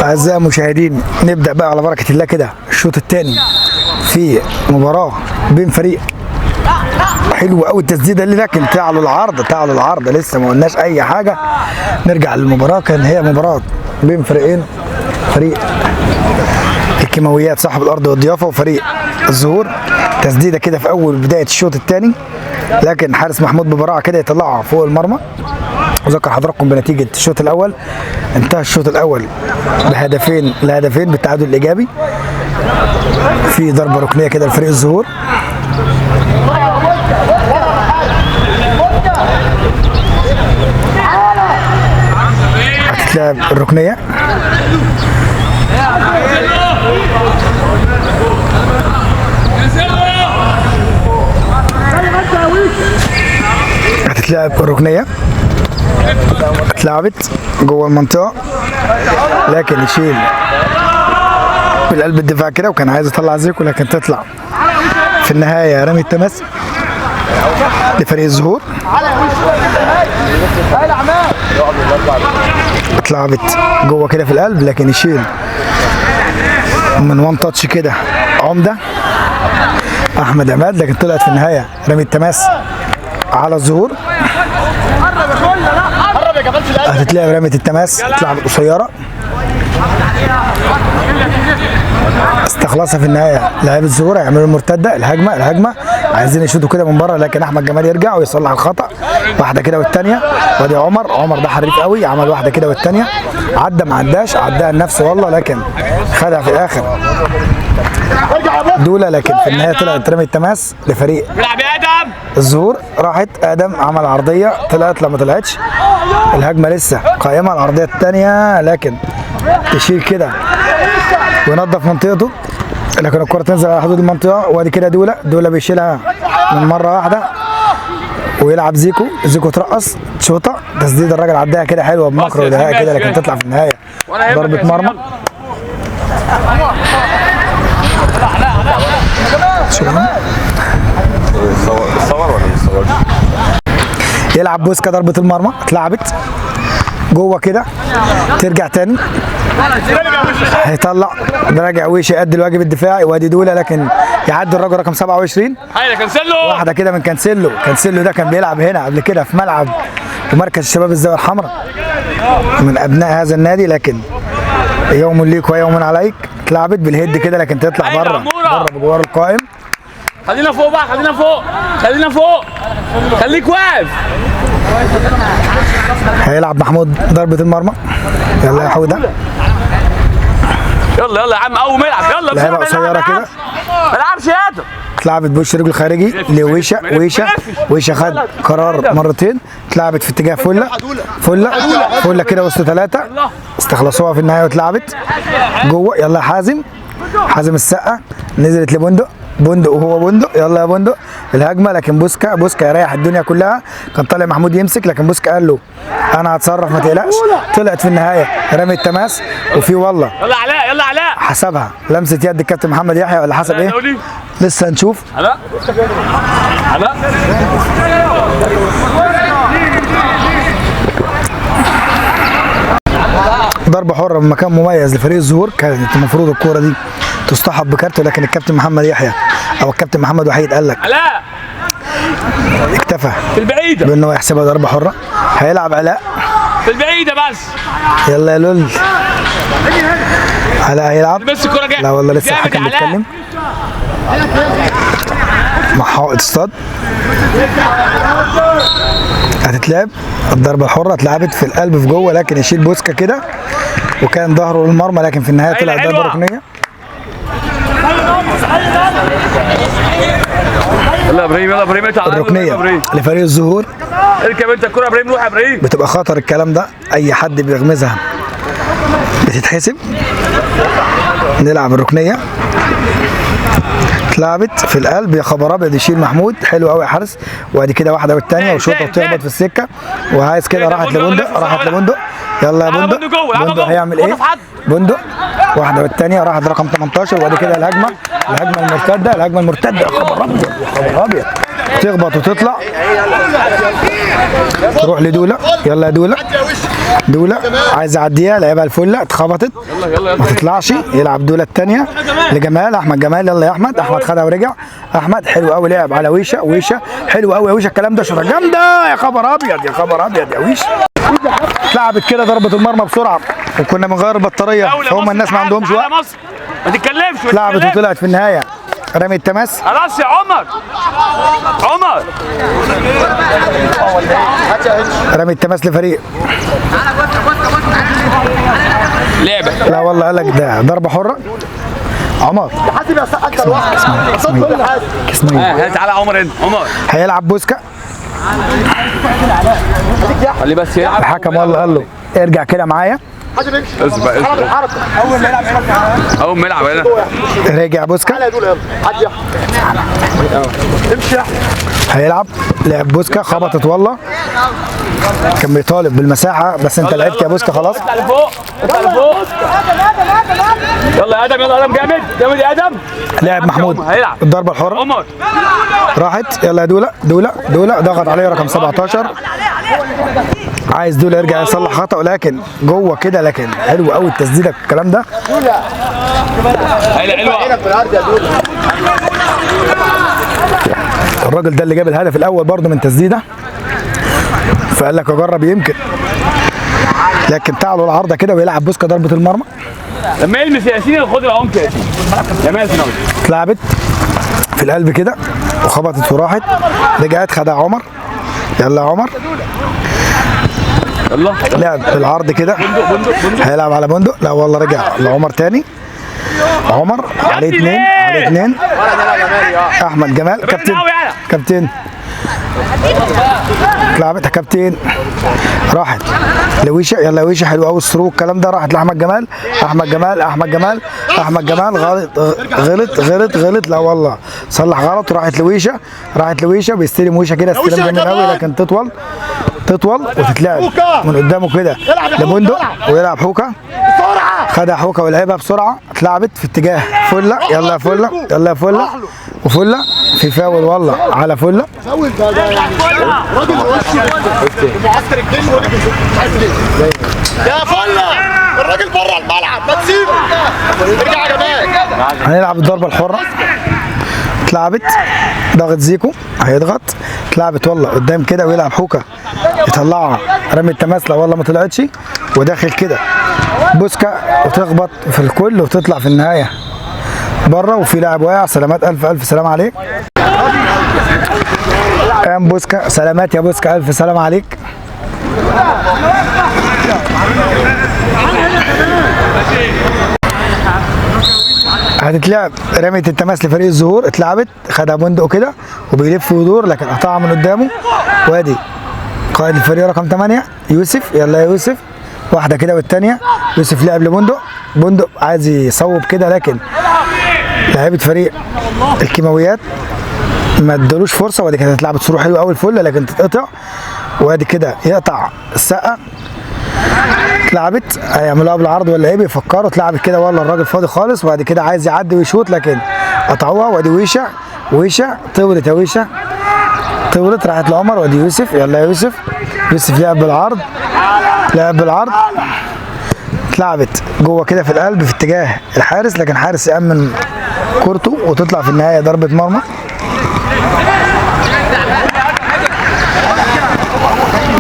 أعزائي المشاهدين، نبدأ بقى على بركة الله كده الشوط الثاني في مباراة بين فريق حلو قوي. التسديدة اللي لكن تعالوا العارضة لسه ما قلناش أي حاجة. نرجع للمباراة. كان هي مباراة بين فريقين، فريق الكيماويات صاحب الأرض والضيافة وفريق الزهور. تسديدة كده في أول بداية الشوط الثاني، لكن حارس محمود ببراعة كده يطلعها فوق المرمى. أذكر حضراتكم بنتيجة الشوط الأول. انتهى الشوط الأول بهدفين بالتعادل الإيجابي. في ضربة ركنية كده لفريق الزهور. هتتلعب الركنية. اتلعبت جوه المنطقة، لكن يشيل بالقلب الدفاع كده، وكان عايز يطلع زيكو لكن تطلع في النهاية رمي التماس لفريق الزهور. اتلعبت جوه كده في القلب، لكن يشيل من وان تاتش كده عمدة أحمد عماد، لكن طلعت في النهاية رمي التماس على الزهور. هتتلعب رمية التماس، اتلعبت قصيرة، استخلصها في النهاية لاعب الزهور. هيعملوا المرتدة، الهجمة عايزين يشوطوا كده من بره، لكن أحمد جمال يرجع ويصلح الخطأ. واحدة كده والتانية، وادي عمر ده حريف قوي، عمل واحدة كده والتانية، عدى ما عداش، عداها لنفسه والله، لكن خدها في الآخر دولة. لكن في النهاية طلعت رمية التماس لفريق الزهور. راحت آدم عمل عرضية، طلعت لما طلعتش. الهجمة لسه قائمة، العرضية الثانية، لكن تشيل كده وينظف منطقته، لكن الكرة تنزل على حدود المنطقة. وادي كده دولة بيشيلها من مرة واحدة ويلعب زيكو ترقص شوطة تسديد. الراجل عداها كده حلوة بمكر ودهاء كده، لكن تطلع في النهاية ضربة مرمى. يلعب بوسكا ضربة المرمى، اتلعبت جوه كده، ترجع تاني، هيطلع راجع ويش يأدي الواجب الدفاعي. وادي دولة، لكن يعدي الراجل رقم 27. واحدة كده من كانسيلو ده كان بيلعب هنا قبل كده في ملعب ومركز الشباب الزاوية الحمراء، من أبناء هذا النادي. لكن يوم ليك ويوم عليك. اتلعبت بالهيد كده، لكن تطلع بره بجوار القائم. خلينا فوق بقى، خليك واقف. هيلعب محمود ضربة المرمى. يلا يا حودة، يلا يا عم، قوم العب، يلا لعبة قصيرة كده، ما العبش يا ادم. اتلعبت بوش رجل خارجي لويشة خد قرار مرتين. اتلعبت في اتجاه فله كده وسط ثلاثة، استخلصوها في النهاية واتلعبت جوه. يلا يا حازم السقة، نزلت لبندق وهو بندق. يلا يا بندق الهجمه، لكن بوسكا يريح الدنيا كلها. كان طالع محمود يمسك، لكن بوسكا قال له انا هتصرف ما تقلقش. طلعت في النهايه رمي التماس، وفي والله يلا علاء حسبها لمسه يد الكابتن محمد يحيى، ولا حسب ايه؟ لسه هنشوف. علاء ضربه حره من مكان مميز لفريق الزهور. كانت المفروض الكوره دي تستحب بكارته، لكن الكابتن محمد يحيى او الكابتن محمد وحيد قال لك اكتفى في البعيده بانه يحسبها ضربه حره. هيلعب علاء في البعيده بس. يلا يا لول، علاء هيلعب. لا والله لسه الحكم بيتكلم مع حائط اصطاد. هتتلعب الضربه الحره، اتلعبت في القلب في جوه، لكن يشيل بوسكا كده وكان ظهره للمرمى، لكن في النهايه طلعت ضربه ركنيه. يلا ابراهيم الركنيه لفريق الزهور. اركب انت الكره يا ابراهيم، روح يا ابراهيم. بتبقى خطر الكلام ده، اي حد بيغمزها بتتحسب. نلعب الركنيه، اتلعبت في القلب، يا خبر ابيض، يشيل محمود حلو قوي يا حارس. وادي كده واحده والثانيه وشوطه بتخبط في السكه، وعايز كده راحت لبندق. يلا يا بندق هيعمل ايه؟ بندق واحده والثانيه راحت رقم 18. وادي كده الهجمه المرتده، يا خبر ابيض، تخبط وتطلع تروح لدوله. يلا يا دوله، دوله عايز يعديها، لعبها الفله اتخبطت يلا يلا ما يلا تطلعش. يلعب دوله الثانيه لجمال، احمد جمال. يلا يا احمد، احمد خدها ورجع. احمد حلو قوي، لعب على ويشه، ويشه حلو قوي يا ويشه. الكلام ده شوطه جامده، يا خبر ابيض يا خبر ابيض يا ويشه. اتلعبت كده ضربه المرمى بسرعه، وكنا بنغير البطاريه فهم الناس ما عندهمش وقت. مصر ما تتكلمش، ما اتلعبت تتكلمش. وطلعت في النهايه رمي التماس. خلاص يا عمر، عمر رمي التماس لفريق. لعبه. لا والله قال لك ده ضربه حره. عمر حاسب يا سقا انت لوحدك. اسمه ايه؟ تعالى يا عمر هنا، عمر هيلعب بوسكا. خليه بس يلعب. الحكم والله قال له ارجع كده معايا. حاسب امشي. اصبر اصبر. الحركه اول ما يلعب هنا. رجع بوسكا. تعالى يا دول، يلا عدي يا احمد. امشي يا احمد. هيلعب، لعب بوسكا خبطت والله. كان بيطالب بالمساحه بس انت لعبت يا بوسكا خلاص. اطلع لفوق، اطلع لفوق. يلا يا ادم، يلا يا ادم، جامد جامد يا ادم. لعب محمود هيلعب. الضربه الحره عمر راحت. يلا يا دوله، دوله ضغط عليه رقم 17. عايز دوله يرجع يصلح خطأ، لكن جوه كده. لكن حلو قوي التسديده الكلام ده. حلوه. عينك في الارض يا دول. الراجل ده اللي جاب الهدف الاول برضه من تسديده، فقال لك اجرب يمكن. لكن تعالوا العارضه كده ويلعب بوسكا ضربه المرمى. لما يلمس ياسين خد العمق يا ياسين. يا مازن اهو. اتلعبت في القلب كده وخبطت وراحت. رجعت خدها عمر. يلا يا عمر. يلا لعب بالعرض كده، هيلعب على بندق. لا والله رجع لعمر تاني. عمر عليه اتنين، عليه اتنين. احمد جمال كابتن، كابتن. اتلعبت يا كابتن، راحت لويشه. يلا يا ويشه، حلو قوي الثرو الكلام ده. راحت لاحمد جمال، احمد جمال، احمد جمال، احمد جمال. غلط. لا والله صلح غلط. راحت لويشه، راحت لويشه. بيستلم ويشه كده استلام جامد قوي، لكن تطول وتتلعب من قدامه كده لبندق، ويلعب حوكه. خدها حوكه ولعبها بسرعه. اتلعبت في اتجاه فله. يلا يا فله، يلا يا فله. وفله في فاول والله على فله. سوي ده راجل وش معسكر الجيش راجل يا فله. الراجل بره الملعب ما تسيبه. ارجع يا جمال. هنلعب الضربه الحره. اتلعبت ضغط زيكو، هيضغط. اتلعبت والله قدام كده ويلعب حوكه يطلعها رمي التماس. لا والله ما طلعتش، وداخل كده بوسكا وتخبط في الكل وتطلع في النهايه بره. وفي لاعب واقع. سلامات، الف سلام عليك. قام بوسكا. سلامات يا بوسكا، الف سلام عليك. هتتلعب رمية التماس لفريق الزهور. اتلعبت، خدها بندق كده وبيلف ويدور، لكن قطعها من قدامه. وادي قائد الفريق رقم 8 يوسف. يلا يا يوسف، واحده كده والثانيه. يوسف لعب لبندق، بندق عايز يصوب كده، لكن لعيبه فريق الكيماويات ما ادالوش فرصه. وادي كده اتلعبت صاروخ حلو قوي الفله، لكن تتقطع. وادي كده يقطع السقه. اتلعبت، هيعملوها بالعرض ولا ايه؟ بيفكروا. اتلعبت كده والله الراجل فاضي خالص. وبعد كده عايز يعدي ويشوط، لكن قطعوها. وادي ويشه طولت يا ويشه، طولت. راحت لعمر. وادي يوسف. يلا يا يوسف. يوسف لعب بالعرض، لعب بالعرض. اتلعبت جوه كده في القلب في اتجاه الحارس، لكن حارس يأمن كورته وتطلع في النهايه ضربه مرمى.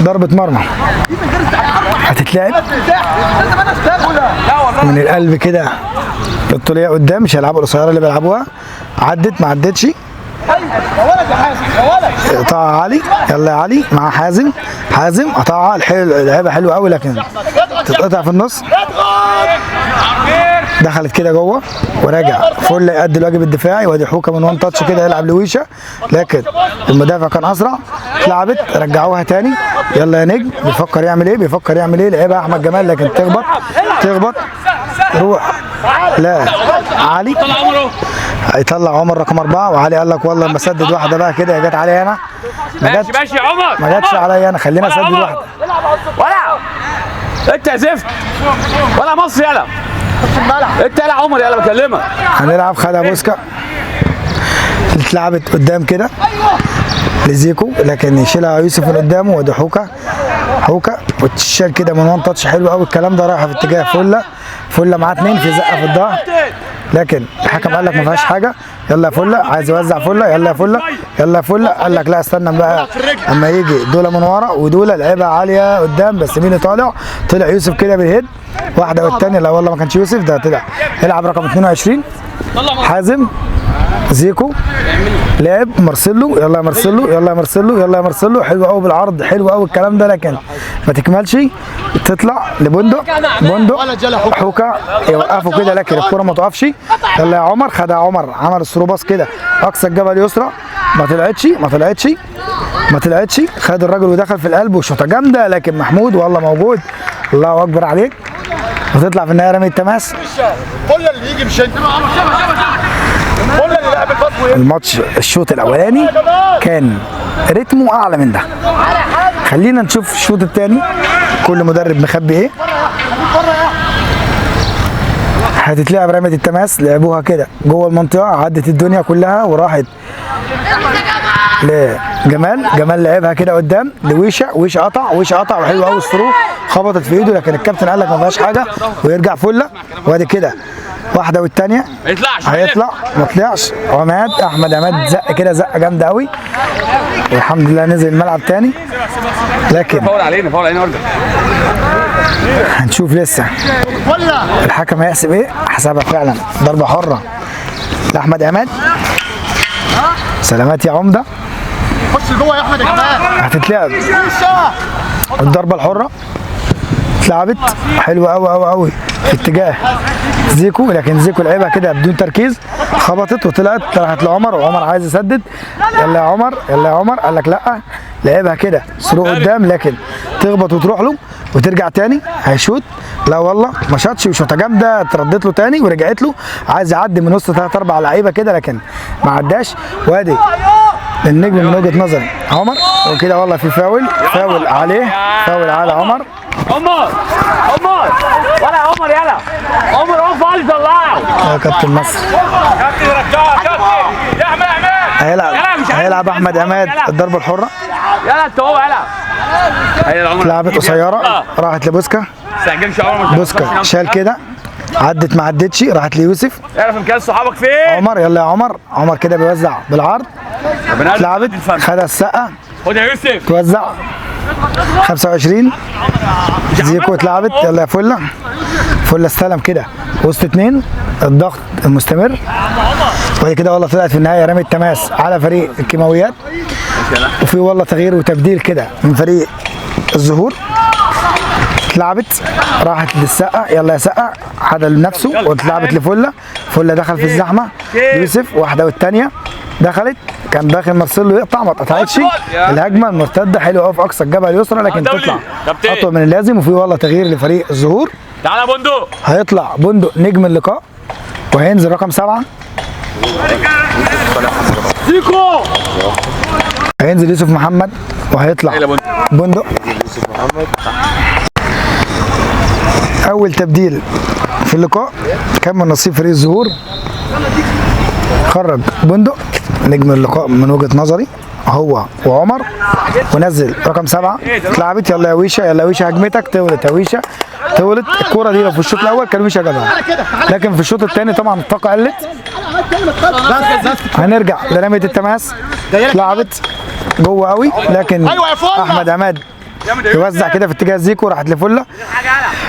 ضربه مرمى هتتلعب من القلب كده للطوليه قدام. مش هيلعبوا القصيره اللي بيلعبوها. عدت ما عدتش. قطعها علي. يلا يا علي مع حازم. حازم قطعها. لعبها حلوه قوي، لكن تتقطع في النص. دخلت كده جوه وراجع فل يأدي الواجب الدفاعي. وادي حوكه من وان تاتش كده يلعب لويشه، لكن المدافع كان اسرع. اتلعبت، رجعوها تاني. يلا يا نجم. بيفكر يعمل ايه؟ بيفكر يعمل ايه؟ لعبها احمد جمال، لكن تخبط روح. لا علي هيطلع عمر رقم 4، وعلي قال لك والله لما اسدد واحده بقى كده. جت عليا انا، ماشي يا عمر. ما جاتش عليا انا. خلينا اسدد واحده. ولا انت يا زفت ولا مصر. يلا انت يلا عمر، يلا بكلمك. هنلعب. خدها بوسكا. اتلعبت قدام كده لزيكو، لكن يشيلها يوسف من قدامه. وادي حوكه حوكه وتشال كده من وان تاتش حلو قوي. الكلام ده رايح في اتجاه فله معاه 2 في زقه في الظهر، لكن الحكم قال لك ما فيهاش حاجه. يلا يا فله، عايز يوزع فله، يلا يا فله، يلا يا فله. قال لك لا استنى بقى اما يجي دوله من ورا، ودوله لعبها عاليه قدام، بس مين اللي طالع؟ طلع يوسف كده بالهيد واحده والثانيه. لا والله ما كانش يوسف، ده طلع يلعب رقم 22 حازم زيكو. لعب مارسيلو، يلا يا مارسيلو، يلا يا مارسيلو، يلا يا مارسيلو. حلو قوي بالعرض، حلو قوي الكلام ده، لكن ما تكملش. تطلع لبندق، بندق حوكه يوقفوا كده، لكن الكره ما توقفش. يلا يا عمر، خدها عمر، عمل الثرو باص كده اقصى الجبهه اليسرى، ما طلعتش. خد الراجل ودخل في القلب وشوطه جامده، لكن محمود والله موجود. الله اكبر عليك. وتطلع في النهايه رمي التماس. فله اللي يجي مش انت. فله اللي لعب الباص. الماتش الشوط الاولاني كان رتمه اعلى من ده. خلينا نشوف الشوط الثاني كل مدرب مخبي ايه. هتتلعب رمية التماس، لعبوها كده جوه المنطقه، عدت الدنيا كلها وراحت لجمال لعبها كده قدام لويشه، ويشه قطع وحلو قوي الثرو، خبطت في ايده، لكن الكابتن قال لك ما فيهاش حاجه ويرجع فله. وادي كده واحده والثانيه هيطلع، ما طلعش. احمد عماد زق كده زقه جامده قوي، والحمد لله نزل الملعب تاني. لكن فاول علينا ارجع. هنشوف لسه الحكم هيحسب ايه. حسبها فعلا ضربه حره لاحمد عماد. سلامات يا عمده. خش جوه يا احمد يا جماعه. هتتلعب الضربه الحره، اتلعبت حلوه قوي في اتجاه زيكو، لكن زيكو لعبها كده بدون تركيز، خبطت وطلعت راحت لعمر، وعمر عايز يسدد. يلا يا عمر، يلا يا عمر. قال لك لا، لعبها كده ثرو قدام، لكن تخبط وتروح له وترجع تاني. هيشوط، لا والله ما شاطش، وشوطه جامده اتردت له تاني ورجعت له. عايز يعدي من وسط 3 4 لعيبه كده، لكن ما عداش. وادي النجم من وجهه نظري عمر، وكده والله في فاول عليه، فاول على عمر. عمر ولا عمر، يلا عمر اقف علي طلعه يا كابتن مصر. كابتن رجعها، كابتن يا احمد هيلعب احمد عماد الضربه الحره. يلا انت هو يلا. لعبت قصيره راحت لبوسكا. بوسكا شال كده، عدت ما عدتش، راحت ليوسف. اعرف امكان صحابك فين. عمر، يلا يا عمر كده بيوزع بالعرض. اتلعبت، خدها السقه. خد يا يوسف. توزع 25 زيكو. اتلعبت، يلا يا فله استلم كده وسط 2، الضغط المستمر. وبعد كده والله طلعت في النهايه رمي التماس على فريق الكيماويات، وفي والله تغيير وتبديل كده من فريق الزهور. اتلعبت راحت للسقه، يلا يا سقه، عدل نفسه واتلعبت فله دخل في الزحمه. يوسف واحده والثانيه دخلت، كان داخل مارسيلو يقطع، ما اتقطعتش. الهجمه المرتده حلوه قوي في اقصى الجبهه اليسرى، لكن تطلع اطول من اللازم. وفي والله تغيير لفريق الزهور. تعالى بندق. هيطلع بندق نجم اللقاء، وهينزل رقم 7 زيكو. هينزل يوسف محمد، وهيطلع بندق. اول تبديل في اللقاء كان من نصيب فريق الزهور، خرج بندق نجم اللقاء من وجهه نظري هو وعمر، ونزل رقم 7. اتلعبت، يلا يا ويشه، يلا يا ويشه، هجمتك تولت يا ويشه، تولت. الكوره دي لو في الشوط الاول كان ويشه جابها، لكن في الشوط الثاني طبعا الطاقه قلت. هنرجع لرميه التماس. اتلعبت جوه قوي، لكن احمد عماد يوزع كده في اتجاه زيكو، راحت لفله.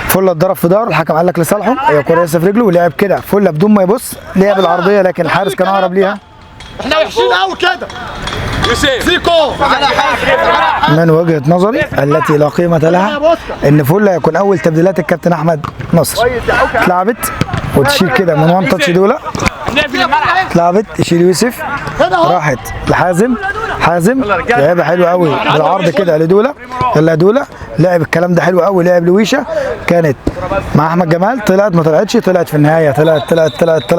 فله اتضرب في ظهره، الحكم قال لك لصالحه، هي كوره لسه في رجله، ولعب كده فله بدون ما يبص، لعب العرضيه، لكن الحارس كان اقرب ليها. احنا وحشين قوي كده. يوسف زيكو من وجهه نظري التي لا قيمه لها ان فله يكون اول تبديلات الكابتن احمد نصر. اتلعبت وتشيل كده من وان تاتش دوله. اتلعبت تشيل يوسف، راحت لحازم. لعبها حلوه قوي بالعرض كده لدوله. يلا دوله، لعب الكلام ده حلو قوي، لعب لويشه، كانت مع احمد جمال، طلعت ما طلعتش، طلعت في النهايه، طلعت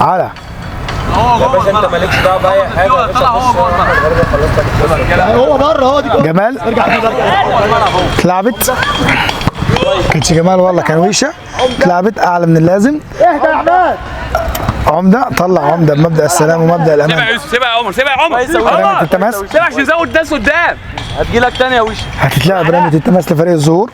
على يا باشا انت مالكش دعوه باي حاجه يا باشا. هو بره اهو. دي جمال اتلعبت، كانش جمال والله كان ويشه. اتلعبت اعلى من اللازم. اهدى يا احمد. عمده طلع عمده بمبدا السلام ومبدا سيبها الامان. يا يوسف، سيبها يا عمر، سيبها يا عمر. رمية عمر التماس سيبها عشان يزود ناس قدام. هتجيلك تاني يا وش. هتتلعب رمية التماس لفريق الزهور.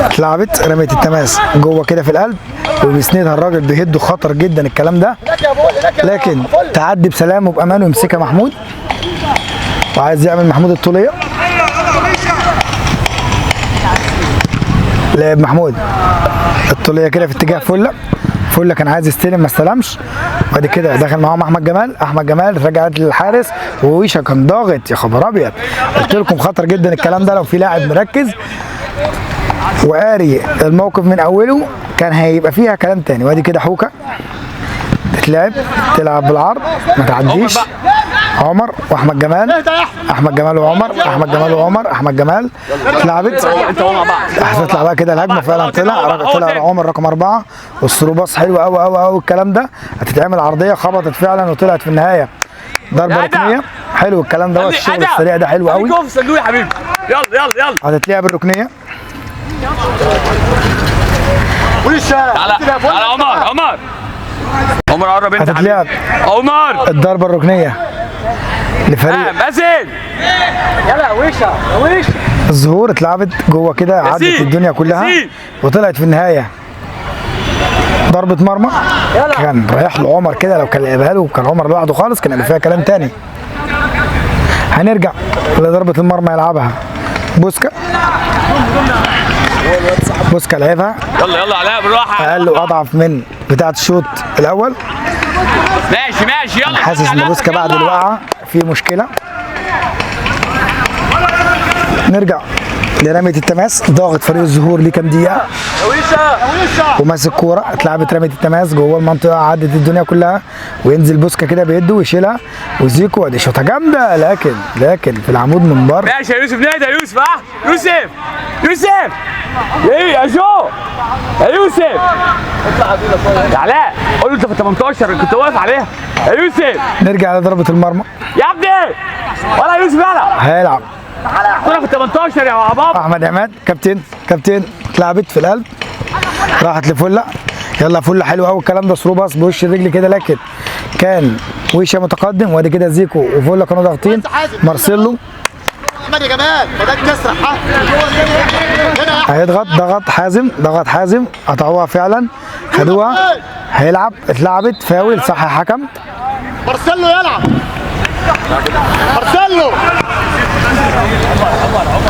اتلعبت رمية التماس جوه كده في القلب وبيسندها الراجل بيهده خطر جدا الكلام ده، لكن تعدي بسلام وبامان ويمسكها محمود وعايز يعمل محمود الطوليه. لعب محمود الطوليه كده في اتجاه فله كان عايز يستلم ما استلمش، وبعد كده دخل معاهم احمد جمال رجعت للحارس وويشا كان ضاغط. يا خبر ابيض، قلت لكم خطر جدا الكلام ده. لو في لاعب مركز وقاري الموقف من اوله كان هيبقى فيها كلام تاني. وادي كده حوكه تلعب بالعرض ما تعديش. عمر واحمد جمال، احمد جمال اتلعبت. هتطلع بقى كده الهجمه فعلا. طلع عمر رقم 4 والثرو باص حلو قوي الكلام ده. هتتعمل عرضيه خبطت فعلا وطلعت في النهايه ضربه ركنيه. حلو الكلام ده، الشغل السريع ده حلو قوي. في الصندوق يا حبيبي. يلا هتتلعب الركنيه. تعالى عمر قرب انت. هتتلعب عمر الضربه الركنيه لفريق مازن. يلا يا وش الزهور. اتلعبت جوه كده عدت الدنيا كلها وطلعت في النهايه ضربه مرمى. كان رايح له عمر كده، لو كان لعبها له كان عمر لوحده خالص كان هيبقى فيها كلام تاني. هنرجع لضربه المرمى يلعبها بوسكا لعبها. يلا علاء بالراحه. اقل واضعف من بتاعه الشوط الاول. ماشي يلا. حاسس ان بوسكا بعد الوقعه في مشكله. نرجع لرمية التماس. ضاغط فريق الزهور ليه كام دقيقة وماسك كورة. اتلعبت رمية التماس جوه المنطقة عدت الدنيا كلها وينزل بوسكا كده بيده ويشيلها وزيكو. ادي شوطة جامدة لكن في العمود من بره. ماشي يا يوسف. نادي يا يوسف. يوسف ايه يا يوسف يا علاء قول له انت في 18 كنت واقف عليها يا يوسف. نرجع لضربة المرمى يا ابني ولا يوسف هيلعب. كنا في 18 يا بابا. احمد عماد كابتن اتلعبت في القلب راحت لفله. يلا فله حلو قوي الكلام ده. ثرو باص بوش الرجل كده، لكن كان ويشا متقدم. وادي كده زيكو وفله كانوا ضاغطين. مارسيلو احمد يا جمال بدأت كسر هيضغط. ضغط حازم قطعوها فعلا خدوها. هيلعب. اتلعبت فاول صح يا حكم. مارسيلو يلعب. مارسيلو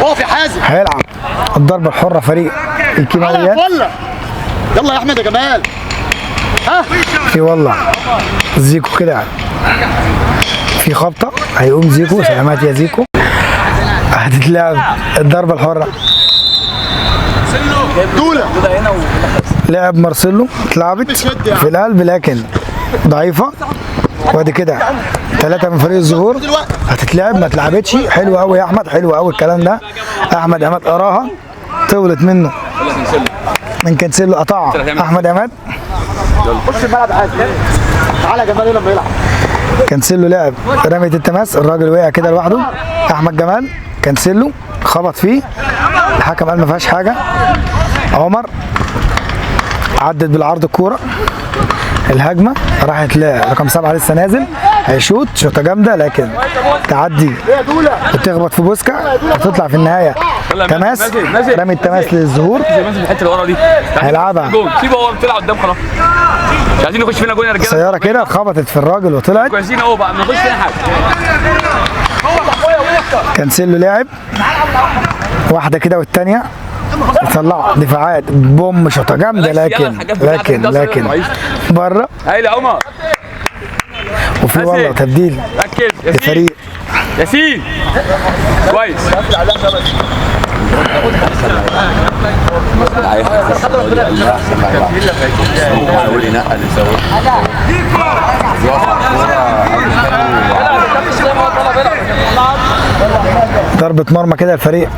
هو في حازم هيلعب الضربة الحرة فريق الكيماويات. يلا يا احمد يا جمال. في والله زيكو كده في خبطة هيقوم زيكو. سلامات يا زيكو. هتتلعب الضربة الحرة. لعب مارسيلو. اتلعبت في القلب لكن ضعيفة. وادي كده 3 من فريق الزهور. هتتلعب ما اتلعبتش. حلو قوي يا احمد، حلو قوي الكلام ده. احمد عماد قراها طولت منه من كانسيلو قطعها. احمد عماد خش الملعب عادي. تعالى يا جمال لما يلعب. كانسيلو لعب رمية التماس. الراجل وقع كده لوحده. احمد جمال كانسيلو خبط فيه. الحكم قال ما فيهاش حاجه. عمر عدت بالعرض الكوره. الهجمه راحت لرقم 7 لسه نازل هيشوط شوطه جامده لكن تعدي وتخبط في بوسكا وتطلع في النهايه تماس. رمي التماس للزهور. الحته اللي ورا دي هيلعبها. سيبه هو طلع قدام خلاص. مش عايزين نخش فينا جون يا رجاله. سياره كده خبطت في الراجل وطلعت. كويسين اهو بقى ما نخش فينا حاجه. كانسيلو لاعب واحده كده والثانيه يطلعوا دفاعات بوم شوطه جامده لكن بره. هايل يا عمر. وفي والله تبديل لفريق ياسين كويس. ضربة مرمى كده الفريق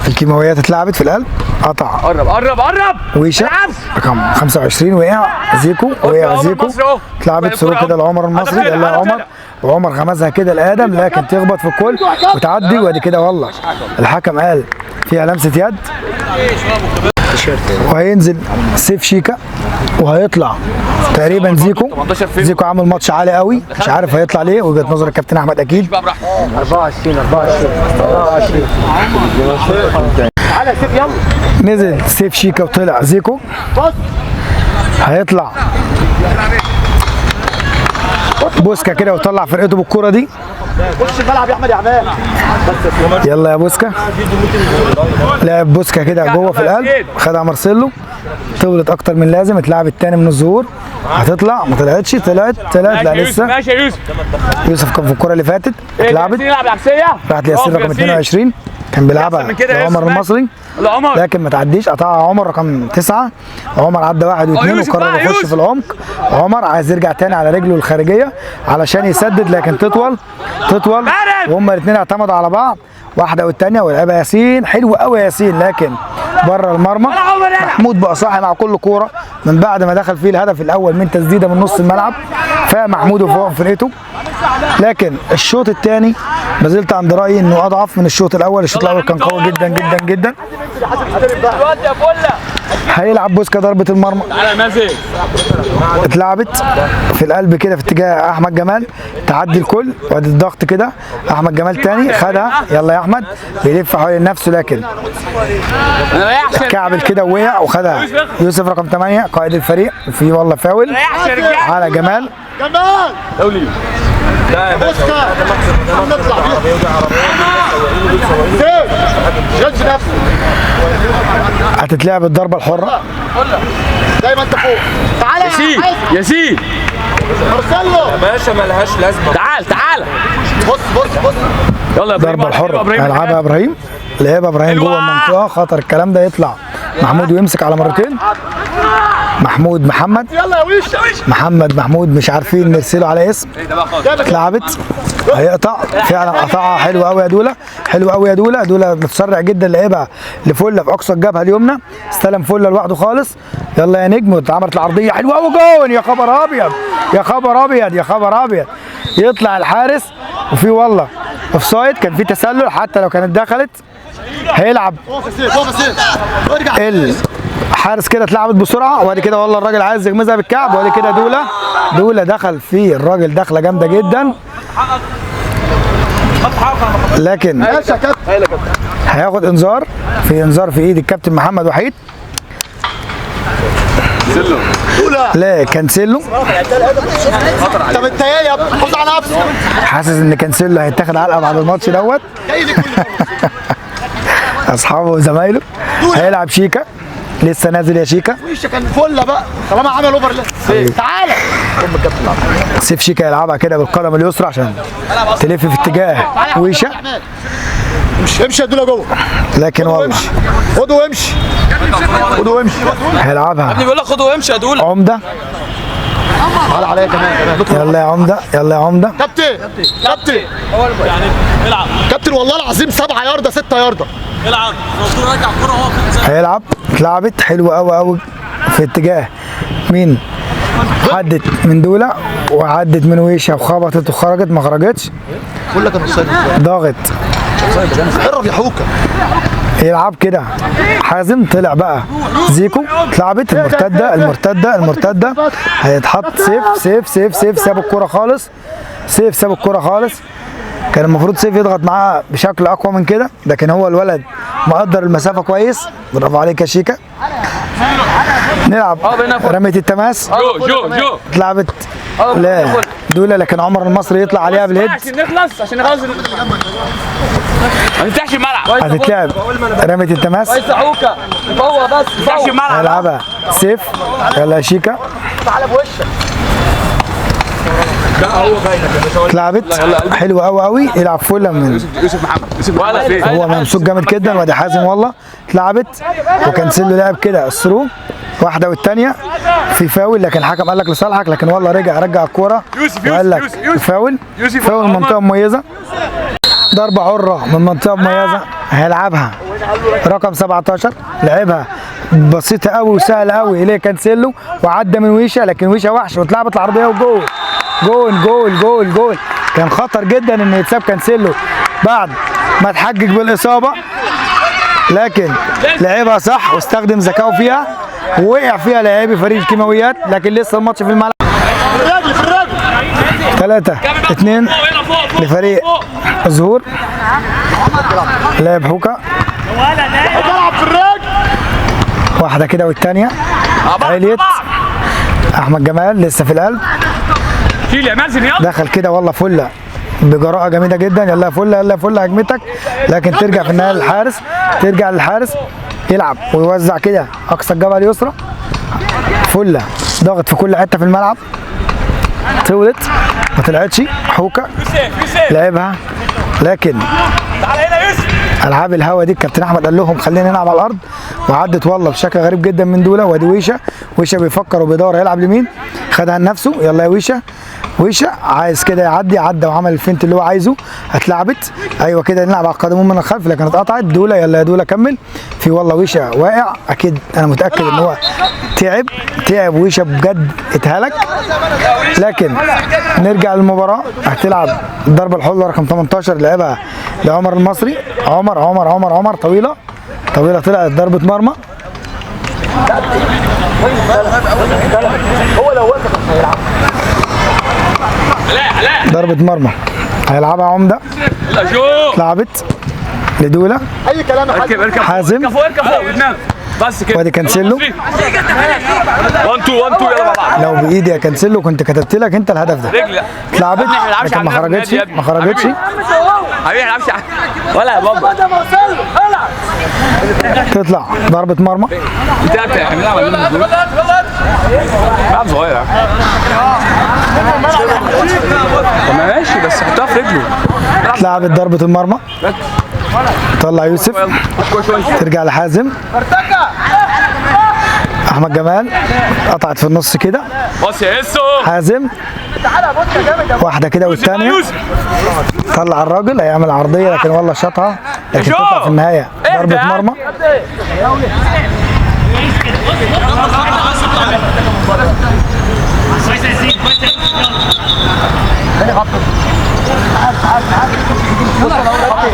الكيماويات اتلعبت في القلب. قطع قرب قرب قرب. ويشا العب. رقم 25 وقع زيكو، وقع عمر زيكو، المصري أهو. اتلعبت ثرو كده لعمر المصري. أنا يلا يا طلع. عمر، وعمر غمزها كده لادم لكن تخبط في الكل وتعدي، وادي كده والله الحكم قال فيها لمسه يد. وهينزل سيف شيكا وهيطلع تقريبا زيكو. 18 فين؟ زيكو عامل ماتش عالي قوي، مش عارف هيطلع ليه، وجهه نظر الكابتن احمد اكيد. بقى براحتك. 24 تعالى يا سيف يلا. نزل سيف شيكا وطلع زيكو. هيطلع بوسكا كده وطلع فرقته بالكرة دي. خش الملعب يا احمد يا عماد. يلا يا بوسكا، لعب بوسكا كده جوه في القلب، خدها مارسيلو، طولت اكتر من لازم، اتلعب التاني من الظهور. هتطلع ما طلعتش، طلعت لا ماشي يا يوسف، لسه. ماشي يا يوسف. يوسف كان في الكرة اللي فاتت اتلعبت، يلعب العكسيه. راحت لياسين رقم 22 كان بيلعبها أحسن من كده يا لعمر يوسف، المصري لا عمر. لكن ما تعديش، قطعها عمر رقم 9. عمر عدى 1 و2 يوسف وقرر بقى، يخش يوسف. في العمق. عمر عايز يرجع تاني على رجله الخارجيه علشان يسدد، لكن تطول عارف. وهم الاثنين اعتمدوا على بعض، واحده والثانيه، ولعبها ياسين حلو قوي ياسين، لكن بره المرمى. يلا عمر يلا. محمود بقى صاحي مع كل كوره من بعد ما دخل فيه الهدف الاول من تسديده من نص الملعب، فمحمود وفوق فرقته. لكن الشوط الثاني ما زلت عند رايي انه اضعف من الشوط الاول. الشوط الاول كان قوي جدا جدا جدا. الواد يا فله. هيلعب بوسكا ضربه المرمى، تعالى يا مازن. اتلعبت في القلب كده في اتجاه احمد جمال، تعدي الكل وادي الضغط كده. احمد جمال تاني خدها، يلا يا احمد، بيلف حوالين نفسه لكن انا ريحش. كعبل كده ووقع وخدها يوسف رقم 8 قائد الفريق. في والله فاول ريحش يا رجاله. على جمال. جمال قولي. بوسكا نطلع سيف جدج نفسه. هتتلعب الضربه الحره. دايما انت فوق. تعالى يا ياسين حازم. ياسين. مارسيلو باشا ملهاش لازمه. تعال تعال. بص بص بص. يلا يا ابراهيم. الضربه الحره إبراهيم. هيلعبها ابراهيم، لعبها ابراهيم جوه المنطقه، خطر الكلام ده، يطلع محمود ويمسك على مرتين. محمود محمد يلا يا ويشة. محمود مش عارفين نرسله على اسم. اتلعبت هيقطع فعلا، قطعها حلو قوي يا دوله، حلو قوي يا دوله. دوله متسرع جدا، لعبها لفله في اقصى الجبهه اليمنى، استلم فله لوحده خالص. يلا يا نجم، واتعملت العرضيه حلوه قوي، جون. يا خبر ابيض يا خبر ابيض يا خبر ابيض. يطلع الحارس وفي والله اوف سايد، كان في تسلل حتى لو كانت دخلت. هيلعب اقف يا سيف اقف يا سيف. ارجع. الحارس كده اتلعبت بسرعه، وبعد كده والله الراجل عايز يغمزها بالكعب، وبعد كده دوله دخل في الراجل دخله جامده جدا، لكن ماشي يا كابتن. هياخد انذار في ايد الكابتن محمد وحيد. لا كانسيلو، انت متهيأ يا ابني. حافظ على نفسك. حاسس ان كانسيلو هيتاخد علقه بعد الماتش دوت. جاي لي كل اصحابه وزمايله. هيلعب شيكا، لسه نازل يا شيكا. ويشة كان فله بقى طالما عمل اوفر. تعالى. سيف شيكا يلعبها كده بالقدم اليسرى عشان تلف في اتجاه ويشا، امشي يا دوله جوه. لكن والله خده وامشي. خده وامشي. هيلعبها بيقول لك خد وامشي يا دول. عمده. تعالى عليا كمان. يلا يا عمده، يلا يا عمده. كابتن كابتن كابتن والله العظيم 7 ياردة 6 ياردة. هيلعب، اتلعبت حلوه قوي قوي في اتجاه مين؟ عدت من دوله وعدت من ويشا وخبطت وخرجت، ما خرجتش. بقول لك انا ضاغط. قرب يا حوكه. يلعب كده حازم، طلع بقى زيكو، اتلعبت المرتده هيتحط سيف ساب الكرة خالص. ساب الكرة خالص. كان المفروض سيف يضغط معاه بشكل اقوى من كده، لكن هو الولد مقدر المسافه كويس. برافو عليك يا شيكا. نلعب رمية التماس، جو اتلعبت لا دوله، لكن عمر المصري يطلع عليها بالهيد. عشان نخلص ما تفتحش الملعب. هتتلعب رمية التماس، حوكه فوق بس. ما تفتحش الملعب. هيلعبها سيف. يلا يا شيكا، تعالى بوشك. اتلعبت حلوه قوي قوي. يلعب فله من يوسف محمد. هو ممسوك جامد جدا، وادي حازم والله. اتلعبت وكانسيلو لعب كده الثرو واحده والثانيه في فاول، لكن الحكم قال لك لصالحك، لكن والله رجع الكوره وقال لك فاول. فاول منطقه مميزه. ضربة حرة من منطقة مميزة هيلعبها رقم 17. لعبها بسيطة قوي وسهلة قوي إليه كانسيلو وعدى من ويشا، لكن ويشا وحش واتلعبت العرضية وجول. جول جول جول جول. كان خطر جدا إن يتساب كانسيلو بعد ما اتحجج بالإصابة، لكن لعبها صح واستخدم ذكائه فيها ووقع فيها لاعبي فريق الكيماويات، لكن لسه الماتش في الملعب. 3-2 لفريق الزهور. لاعب حوكا بلعب في الراجل. واحدة كده والتانية عليت. أحمد جمال لسه في القلب، شيل يا مازن يلا. دخل كده والله فلة بجراءة جميلة جدا. يلا يا فلة يلا يا فلة هجمتك، لكن ترجع في النهاية للحارس. ترجع للحارس يلعب ويوزع كده أقصى الجبهة اليسرى. فلة ضغط في كل حتة في الملعب، طولت ما طلعتش. حوكا يوسف لعبها، لكن تعال هنا يا يوسف. العاب الهوا دي الكابتن احمد قال لهم خلينا نلعب على الارض، وعدت والله بشكل غريب جدا من دوله. وادي ويشا، ويشا بيفكر وبيدور هيلعب لمين، خدها لنفسه. يلا يا ويشا، ويشا عايز كده يعدي، عدى وعمل الفنت اللي هو عايزه. اتلعبت ايوه كده، نلعب على القادمون من الخلف، لكن اتقطعت. دوله يلا يا دوله كمل في والله. ويشا واقع اكيد، انا متاكد ان هو تعب ويشا بجد اتهلك. لكن نرجع للمباراه. هتلعب الضربه الحره رقم 18 لعبها لعمر المصري. عمر طويله طلعت ضربه مرمى. ضربه مرمى هيلعبها عمده. يلا شوف. اتلعبت لدوله. اي كلام يا حاج. اركب حازم. اركب فوق بدماغك بس كده. وادي كانسيلو. 1 2 1 2 يلا مع بعض. لو بايدي يا كانسيلو كنت كتبت لك انت الهدف ده. رجل اتلعبت لكن ما خرجتش حبيبي ما نلعبش ولا يا بابا. تطلع ضربه مرمى. انت بنلعب صغير. طب ماشي بس حطها في رجله. اتلعبت ضربه المرمى. طلع يوسف، ترجع لحازم. احمد جمال قطعت في النص كده. بص يا يسو. حازم واحده كده والثانيه. طلع الراجل هيعمل عرضيه، لكن والله شاطها، لكن تطلع في النهايه ضربه مرمى.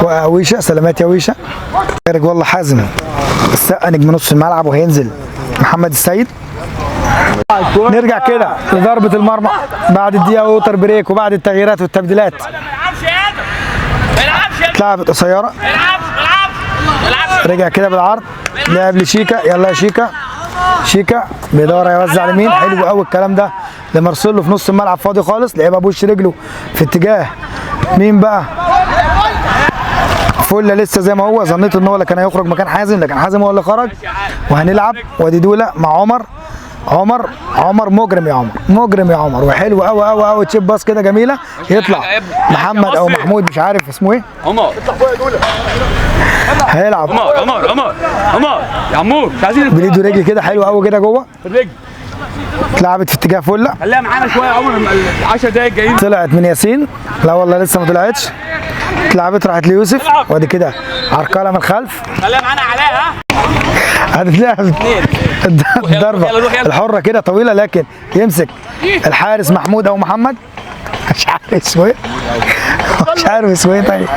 وويشا سلامات يا ويشا. خارج والله حازم السقا نجم نص الملعب، وهينزل محمد السيد. نرجع كده لضربة المرمى بعد الدقيقة ووتر بريك وبعد التغييرات والتبديلات. اتلعبت قصيرة، رجع كده بالعرض، لعب لشيكا. يلا يا شيكا بيدور هيوزع لمين. حلو قوي الكلام ده لمارسيلو في نص الملعب فاضي خالص. لعبها بوش رجله في اتجاه مين بقى؟ فله لسه زي ما هو. ظنيت ان هو اللي كان هيخرج مكان حازم، لكن حازم هو اللي خرج. وهنلعب وادي دوله مع عمر مجرم يا عمر. وحلو قوي تشيب باص كده جميله. يطلع محمد او محمود مش عارف اسمه ايه. عمر هيلعب عمر يا عمور مش عايزين بايده رجل كده. حلو قوي كده جوه. الرجل اتلعبت في اتجاه فله. خليها معانا شويه يا عمر. 10 دقايق جايين. طلعت من ياسين. لا والله لسه ما طلعتش. اتلعبت راحت ليوسف. وادي كده عرقله من الخلف. خليها معانا علاء. ها هتتلعب الضربه الحره كده طويله، لكن يمسك الحارس محمود او محمد مش عارف اسمه ايه. طيب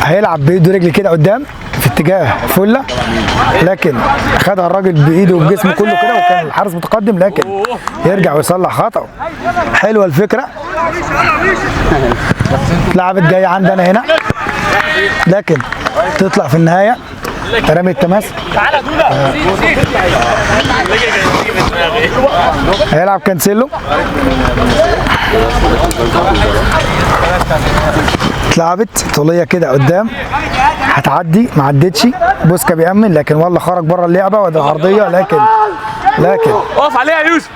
هيلعب بايده رجل كده قدام في اتجاه فله، لكن خدها الراجل بايده وبجسمه كله كده، وكان الحارس متقدم، لكن يرجع ويصلح خطأه. حلوه الفكره. اتلعبت جايه عندنا هنا، لكن تطلع في النهايه رمي التماس. هيلعب كانسيلو. اتلعبت طوليه كده قدام، هتعدي ما عدتش. بوسكا بيأمن، لكن والله خرج بره اللعبه. وادي العرضيه، لكن اقف عليها يا يوسف.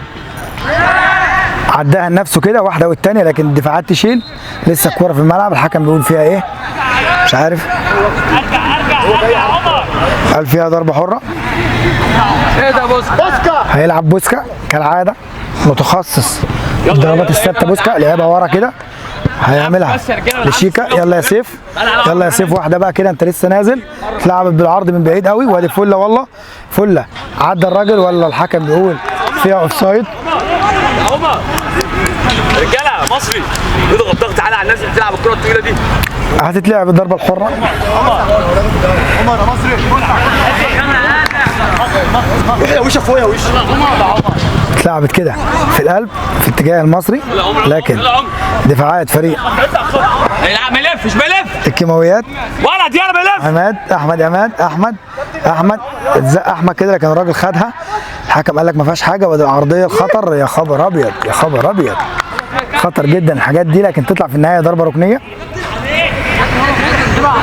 عداها لنفسه كده واحده والثانيه، لكن الدفاعات تشيل. لسه الكوره في الملعب، الحكم بيقول فيها ايه مش عارف. قال فيها ضربه حره. ايه ده بوسكا؟ هيلعب بوسكا كالعاده، متخصص الضربات الثابته بوسكا لعبها ورا كده هيعملها لشيكا. يلا يا سيف، يلا يا سيف، واحده بقى كده انت لسه نازل، اتلعبت بالعرض من بعيد قوي، وادي فله والله فله عدى الراجل ولا الحكم بيقول فيها اوفسايد. رجاله مصري اضغط ضغط عالي على الناس اللي بتلعب الكره الطويله دي. هتتلعب الضربه الحره. وش فوق وش اتلعبت كده في القلب في اتجاه المصري، لكن دفاعات فريق لا ما يلفش ما يلف الكيماويات. ولد يلا ما يلف. احمد اتزق احمد كده، لكن الراجل خدها. الحكم قال لك ما فيهاش حاجه، وادي العرضيه الخطر. يا خبر ابيض يا خبر ابيض، خطر جدا الحاجات دي، لكن تطلع في النهايه ضربه ركنيه.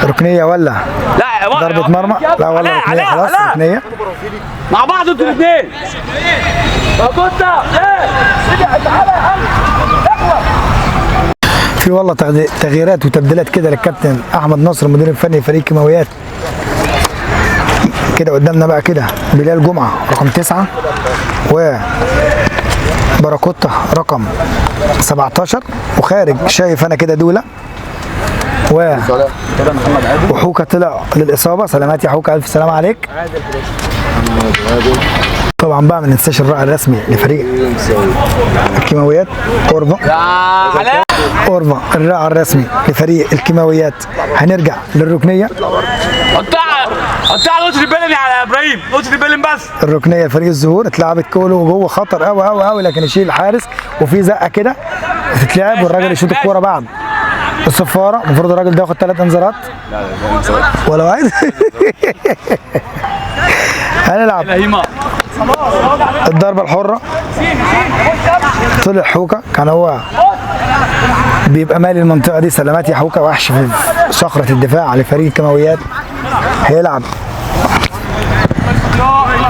ركنيه ولا لا ضربه مرمى؟ لا والله ركنيه، خلاص ركنيه مع بعض انتوا الاثنين. في والله تغييرات وتبديلات كده للكابتن احمد نصر المدير الفني لفريق كيماويات. كده قدامنا بقى كده بلال جمعه رقم 9 وباراكوتا رقم 17، وخارج شايف انا كده دوله وحوكا طلع للاصابه. سلامات يا حوكا، الف سلامه عليك. طبعا بقى ما ننساش الراعي الرسمي لفريق الكيماويات اورفا. اورفا الراعي الرسمي لفريق الكيماويات. هنرجع للركنيه. قطع نقطة البلن على ابراهيم، نقطة البلن بس. الركنيه لفريق الزهور اتلعبت كوله جوه، خطر قوي قوي قوي، لكن يشيل الحارس، وفي زقه كده تتلعب والراجل يشوط الكوره بعد الصفاره. المفروض الراجل ده ياخد 3 انذارات ولا واحد. هنلعب الضربه الحره. طلع حوكا، كان هو بيبقى مالي المنطقه دي. سلامات يا حوكا، وحش في صخره الدفاع لفريق الكيماويات. هيلعب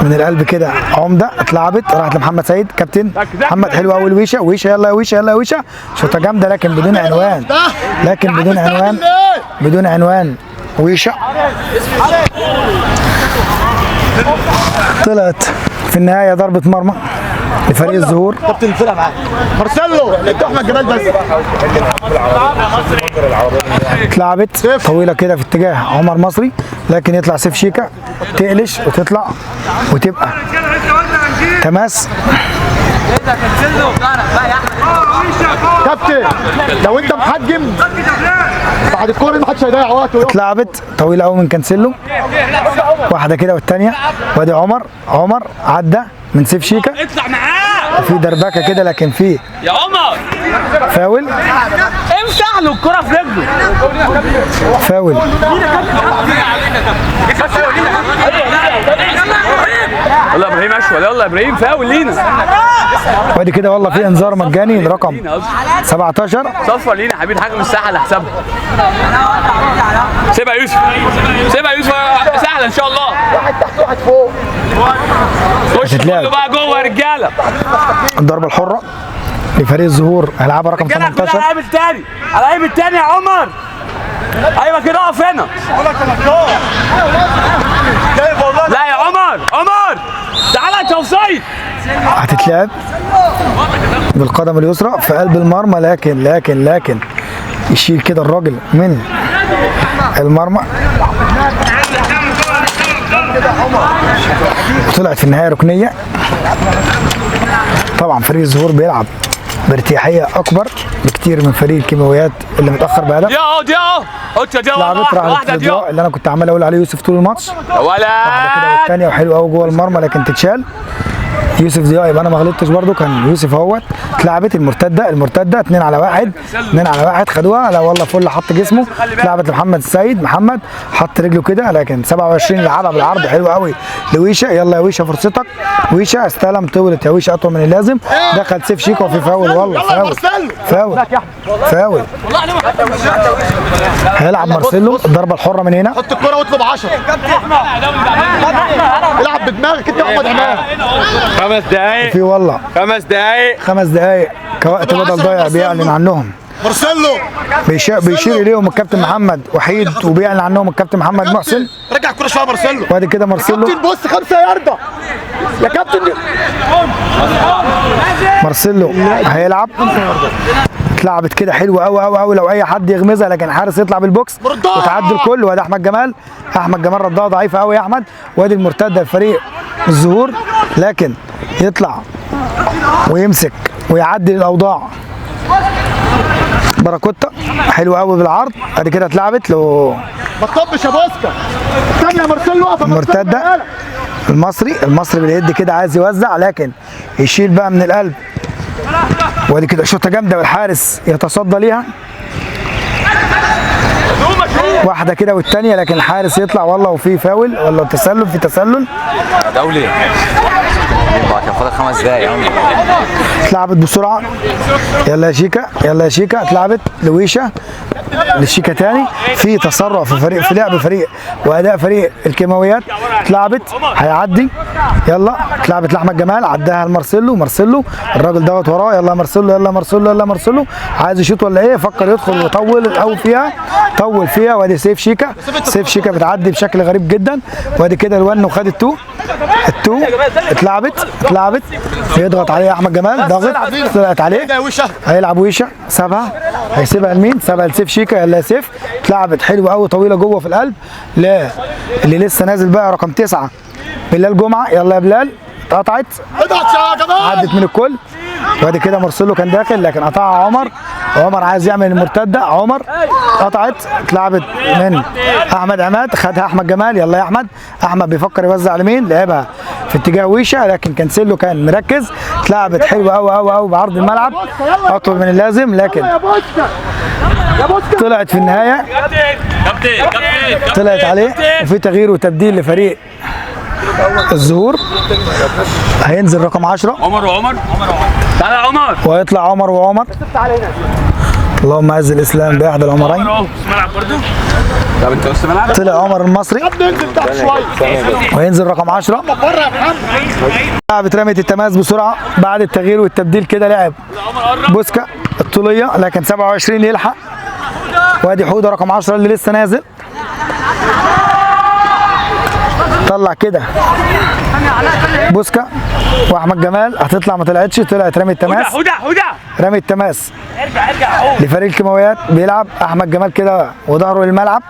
من القلب كده عمده، اتلعبت راحت لمحمد سيد كابتن محمد. حلوه قوي الويشه، ويشه يلا يا ويشه يلا يا ويشه، شوطه جامده لكن بدون عنوان، بدون عنوان ويشه. طلعت في النهايه ضربه مرمى لفريق الزهور. كابتن الفرقه معاك مارسيلو احمد جمال بس. اتلعبت طويله كده في اتجاه عمر مصري، لكن يطلع سيف شيكا تقلش وتطلع وتبقى تماس. كابتن لو انت محجم بعد الكوره ما حدش هيضيع وقت. اتلعبت طويله قوي من كانسيلو، واحده كده والثانيه، وادي عمر عدى من سيف شيكا. اطلع معاه. في دربكه كده، لكن في يا عمر فاول. امسح له الكرة في رجله. فاول. يلا ابراهيم اشول، يلا ابراهيم فاول لينا. وادي كده والله في انذار مجاني رقم 17. صفر لينا يا حبيبي، حاجه مش سهله حسابها. سيبها يا يوسف، سيبها يا يوسف، سهله ان شاء الله. واحد تحت واحد فوق. خش كله بقى جوه يا رجاله. الضربه الحره لفريق الزهور هيلعبها رقم 18. على التاني، على التاني يا عمر. ايوه كده اقف هنا. لا يا عمر، تعالى انت اوفسايد. هتتلعب بالقدم اليسرى في قلب المرمى، لكن يشيل كده الراجل من المرمى. طلعت في النهايه ركنيه. طبعا فريق الزهور بيلعب بارتياحيه اكبر بكتير من فريق الكيماويات اللي متاخر بهدف. دي اهو لعبت راحت الاضواء اللي انا كنت عمال اقول عليه يوسف طول الماتش. ولا كده والثانيه وحلوه قوي جوه المرمى، لكن تتشال. يوسف ضياء، يبقى انا ما غلطتش برده، كان يوسف اهوت. اتلعبت المرتده 2 على 1 خدوها. لا والله فل حط جسمه. اتلعبت لمحمد السيد، محمد حط رجله كده، لكن 27 لعبها بالعرض حلو قوي لويشه. يلا يا ويشه فرصتك. ويشه استلم، طولت يا ويشه اطول من اللازم. دخل سيف شيكا وفي فاول والله. فاول. هيلعب مارسيلو الضربه الحره من هنا. حط الكوره واطلب 10. العب بدماغك انت يا احمد عماد. 5 دقايق في والله 5 دقايق كوقت بدل ضايع بيعلن عنهم مارسيلو بيشير اليهم الكابتن محمد وحيد وبيعلن عنهم الكابتن محمد محسن. رجع الكرة شوية مارسيلو. وادي كده مارسيلو. كابتن بص 5 ياردة يا كابتن. مارسيلو هيلعب. اتلعبت كده حلوه قوي قوي قوي لو اي حد يغمزها، لكن الحارس يطلع بالبوكس وتعدي الكل. وادي احمد جمال. احمد جمال ردها ضعيفه قوي يا احمد. وادي المرتده لفريق الزهور، لكن يطلع ويمسك ويعدل الاوضاع. باراكوتا حلوه قوي بالعرض. ادي كده اتلعبت له. ما تطبش يا بوسكا. استنى يا مارسيلو اقف. المرتده المصري باليد كده عايز يوزع، لكن يشيل بقى من القلب. وادي كده شوطه جامده والحارس يتصدى ليها. واحده كده والثانيه، لكن الحارس يطلع والله وفي فاول ولا تسلل. في تسلل دولي كان فاضل 5 دقايق يا عم. اتلعبت بسرعه. يلا يا شيكا يلا يا شيكا. اتلعبت لويشه للشيكا تاني. في تسرع في لعب فريق واداء فريق الكيماويات. اتلعبت هيعدي. يلا اتلعبت لاحمد جمال. عداها لمارسيلو. مارسيلو الراجل دوت وراه. يلا مارسيلو يلا مارسيلو يلا مارسيلو. عايز يشوط ولا ايه؟ فكر يدخل وطول الاول فيها. طول فيها. وادي سيف شيكا. سيف شيكا بتعدي بشكل غريب جدا. وادي كده الون وخد التو. اتلعبت يضغط عليه احمد جمال. ضغط طلعت عليه. هيلعب ويشه. سابها. هيسيبها لمين؟ سابها لسيف شيكا. يلا يا سيف. اتلعبت حلوه قوي طويله جوه في القلب. لا اللي لسه نازل بقى رقم 9 بلال جمعه. يلا يا بلال. اتقطعت. عدت من الكل. وادي كده مارسيلو كان داخل، لكن قطعها عمر. عمر عايز يعمل المرتده. عمر قطعت. اتلعبت من احمد عماد. خدها احمد جمال. يلا يا احمد. احمد بيفكر يوزع لمين؟ لعبها في اتجاه ويشه، لكن كانسيلو كان مركز. اتلعبت حلوه قوي قوي قوي بعرض الملعب اطول من اللازم، لكن طلعت في النهايه. طلعت عليه. وفي تغيير وتبديل لفريق الزهور. هينزل رقم 10 عمر تعالى يا عمر. ويطلع عمر وعمر. اللهم اعز الاسلام باحدى العمرين. ملعب برضه. طب انت وسط ملعب. طلع عمر المصري وينزل رقم 10. لعبت رمية التماس بسرعه بعد التغيير والتبديل. كده لعب بوسكا الطوليه، لكن 27 يلحق. وادي حوده رقم 10 اللي لسه نازل. طلع كده بوسكا واحمد جمال. هتطلع ما طلعتش. طلعت رمي التماس. رمي التماس لفريق الكيماويات. بيلعب احمد جمال كده وظهره للملعب.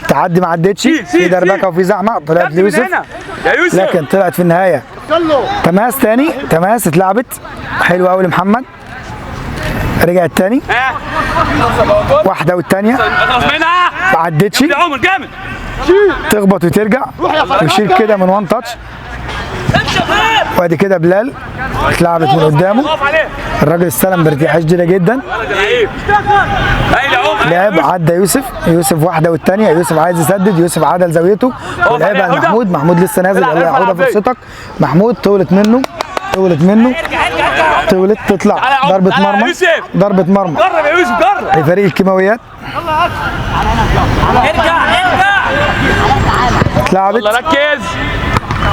تعدي ما عدتش. في دربكه وفي زحمه. طلعت ليوسف، لكن طلعت في النهايه تماس تاني. تماس اتلعبت حلوه قوي لمحمد. رجعت تاني. واحده والثانيه ما عدتش. تخبط وترجع ويشيل كده من وان تاتش. وادي كده بلال اتلعبت من قدامه. الراجل استلم بارتياح شديده جدا. لعب عدى يوسف واحده والثانيه. يوسف عايز يسدد. يوسف عدل زاويته ولعبها لمحمود. محمود لسه نازل. يلا يا حوده فرصتك. محمود طولت منه. طولت تطلع ضربه مرمى جرب يا يوسف جرب لفريق الكيماويات. ارجع اتلعبت. ركز.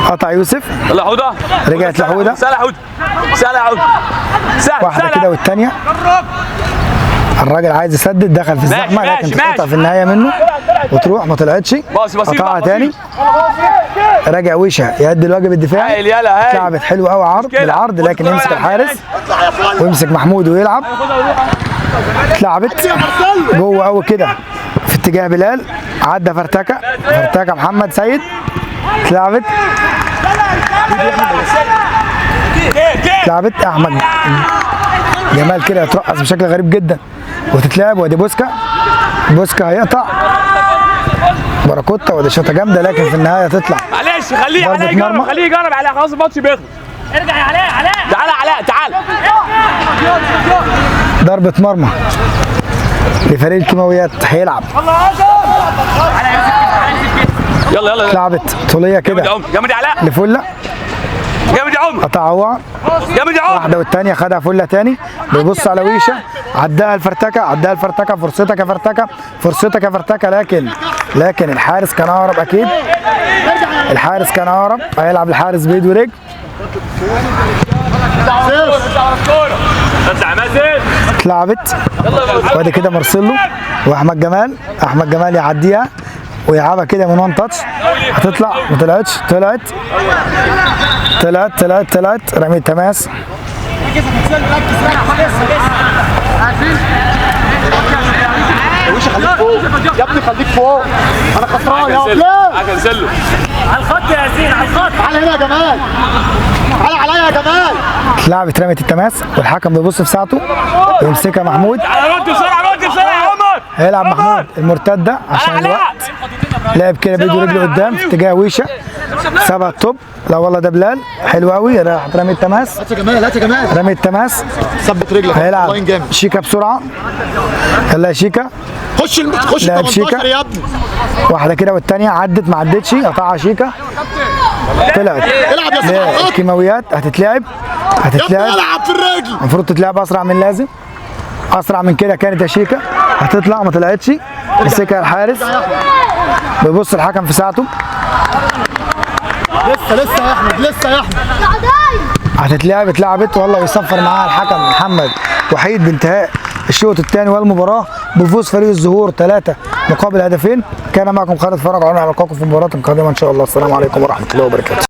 قطع يوسف. يلا حوده. رجعت لحوده. سهله حوده. واحده كده والثانيه. الراجل عايز يسدد. دخل في الزحمه، لكن تتقطع في النهايه منه وتروح. ما طلعتش. قطعها تاني. راجع ويشه يأدي الواجب الدفاعي. اتلعبت حلوه قوي عرض بالعرض، لكن يمسك الحارس ويمسك محمود ويلعب. اتلعبت جوه قوي كده في اتجاه بلال. عدى فرتكه محمد سيد. اتلعبت احمد جمال كده يترقص بشكل غريب جدا وتتلعب. وادي بوسكا هيقطع. باراكوتا. ودي شوطه جامده، لكن في النهايه تطلع. معلش خليه يجرب. خليه يجرب عليها. خلاص الماتش بيخلص. ارجع يا علاء. تعالى. ضربه مرمى لفريق الكيماويات. هيلعب. يلا اتلعبت طوليه كده جامد يا علاء. لفله. جامد يا عمر. قطع هو. واحده والثانيه. خدها فله ثاني. بيبص على ويشه. عداها الفرتكه. فرصتك يا فرتكه. لكن الحارس كان اقرب. اكيد الحارس كان اقرب. هيلعب الحارس بايد ورجل. اطلع مازن. اتلعبت وادي كده مارسيلو واحمد جمال. احمد جمال يعديها ويلعبها كده من وان تاتش، هتطلع ما طلعتش، طلعت رمي التماس. يا ابني خليك فوق، انا خسران يا ابني. هكنسل له. على الخط يا ياسين، على الخط. تعالى هنا يا جمال، تعالى عليا يا جمال. اتلعبت رمية التماس والحكم بيبص في ساعته ويمسكها محمود. رد بسرعه يا عمر. هيلعب محمود المرتده عشان الوقت. لعب كده بايده ورجله قدام في اتجاه ويشه، سابها التوب. لا والله ده بلال حلو قوي، راحت رمي التماس. هات يا جمال، هات يا جمال. رمي التماس، ثبت رجلك. هيلعب لاين جامد. شيكا بسرعه. يلا يا شيكا، خش خش لاعب 18 شيكا. يا ابني. واحده كده والثانيه عدت ما عدتش، قطعها شيكا. طلعت العب يا صلاح. الكيماويات هتتلعب يا ابني العب في الرجل. المفروض تتلعب اسرع من اللازم، اسرع من كده كانت يا شيكا. هتطلع ما طلعتش، مسكها الحارس. بيبص الحكم في ساعته. لسه يا احمد، لسه يا احمد. هتتلعب، اتلعبت والله. يصفر معاها الحكم محمد وحيد بانتهاء الشوط الثاني والمباراه بفوز فريق الزهور 3 مقابل هدفين. كان معكم خالد فرج، على لقاكم في مباراه قادمه ان شاء الله. السلام عليكم ورحمه الله وبركاته.